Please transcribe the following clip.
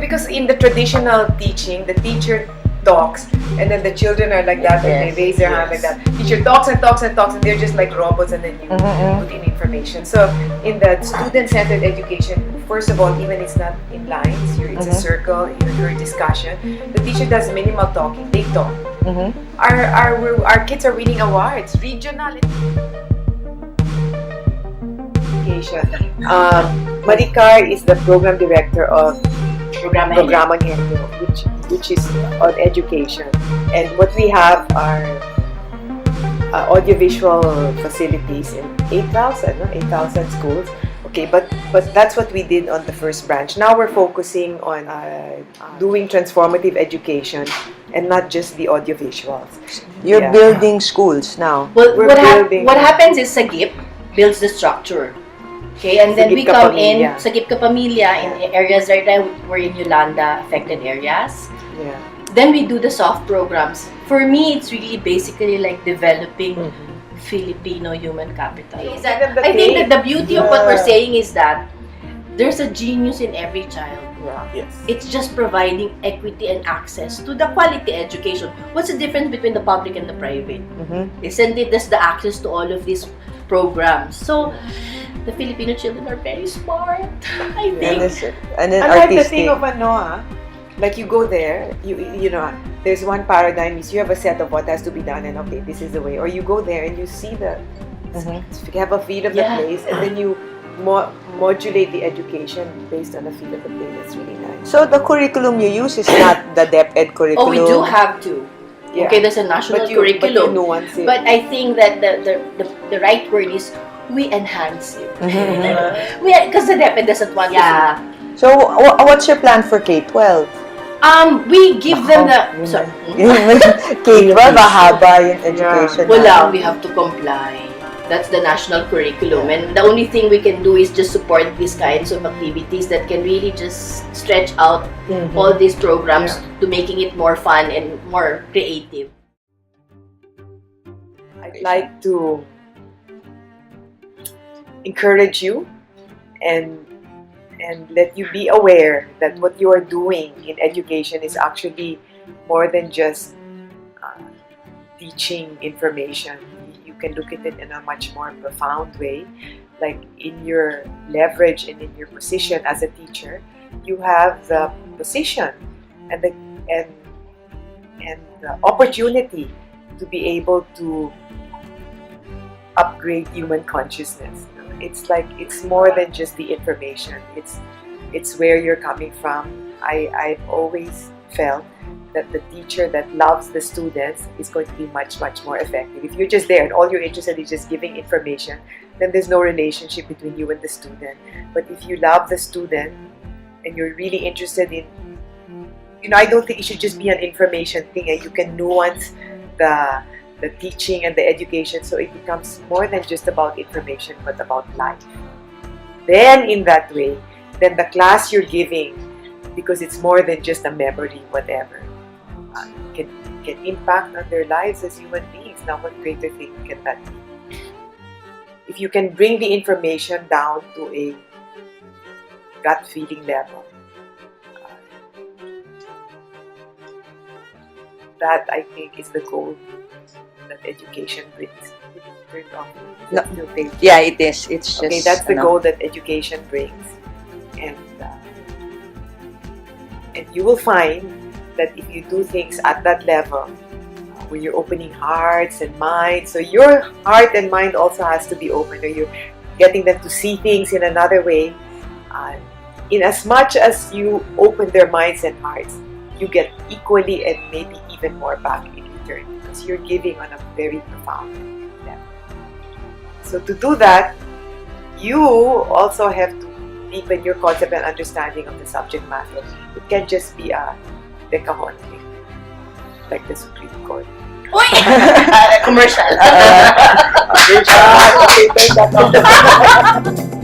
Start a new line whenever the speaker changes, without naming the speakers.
Because in the traditional teaching, the teacher talks, and then the children are like that, and they raise their hand like that. Teacher talks and talks and talks, and they're just like robots, and then you put in information. So in the student-centered education, first of all, even it's not in lines, it's a circle, your discussion. The teacher does minimal talking, they talk. Our kids are winning awards, regional education. Maricar is the program director of Programang Endo, which is on education. And what we have are audiovisual facilities in 8,000 schools. Okay, but that's what we did on the first branch. Now we're focusing on doing transformative education and not just the audiovisuals.
You're building schools now.
Well, what happens is Sagip builds the structure. Okay, and then we come in Sagip Kapamilya in areas right now we're in Yolanda affected areas.
Yeah.
Then we do the soft programs. For me, it's really basically like developing Filipino human capital. I think that the beauty of what we're saying is that there's a genius in every child.
Yes.
It's just providing equity and access to the quality education. What's the difference between the public and the private? Isn't it just the access to all of these programs? So the Filipino children are very smart, I think.
And then
I like the thing of like you go there, you know, there's one paradigm is you have a set of what has to be done, and okay, this is the way. Or you go there and you see you have a feel of the place, and then you modulate the education based on the feel of the place. That's really nice.
So the curriculum you use is not the DepEd curriculum?
Oh, we do have to. Yeah. Okay, there's a national curriculum. But I think that the right word is we enhance it. Because the DepEd doesn't want to.
So what's your plan for K-12?
We give them the...
K-12, mahaba yung education.
Wala, we have to comply. That's the national curriculum. And the only thing we can do is just support these kinds of activities that can really just stretch out all these programs to making it more fun and more creative.
I'd like to encourage you and let you be aware that what you are doing in education is actually more than just teaching information. You can look at it in a much more profound way. Like in your leverage and in your position as a teacher, you have the position and the opportunity to be able to upgrade human consciousness. It's more than just the information. It's where you're coming from. I've always felt that the teacher that loves the students is going to be much, much more effective. If you're just there and all you're interested in is just giving information, then there's no relationship between you and the student. But if you love the student and you're really interested in, I don't think it should just be an information thing, and you can nuance the teaching and the education so it becomes more than just about information but about life. Then in that way, then the class you're giving, because it's more than just a memory, whatever, can impact on their lives as human beings. Now what greater thing can that be? If you can bring the information down to a gut feeling level, that I think is the goal that education brings.
No. Yeah, it is. It's just
okay. That's the goal that education brings, and you will find that if you do things at that level, where you're opening hearts and minds, so your heart and mind also has to be open, or you're getting them to see things in another way. In as much as you open their minds and hearts, you get equally and maybe even more back in return, because you're giving on a very profound level. So to do that, you also have to deepen your concept and understanding of the subject matter. It can't just be a decahon thing, like the Supreme Court.
Commercial.
Okay, turn that off.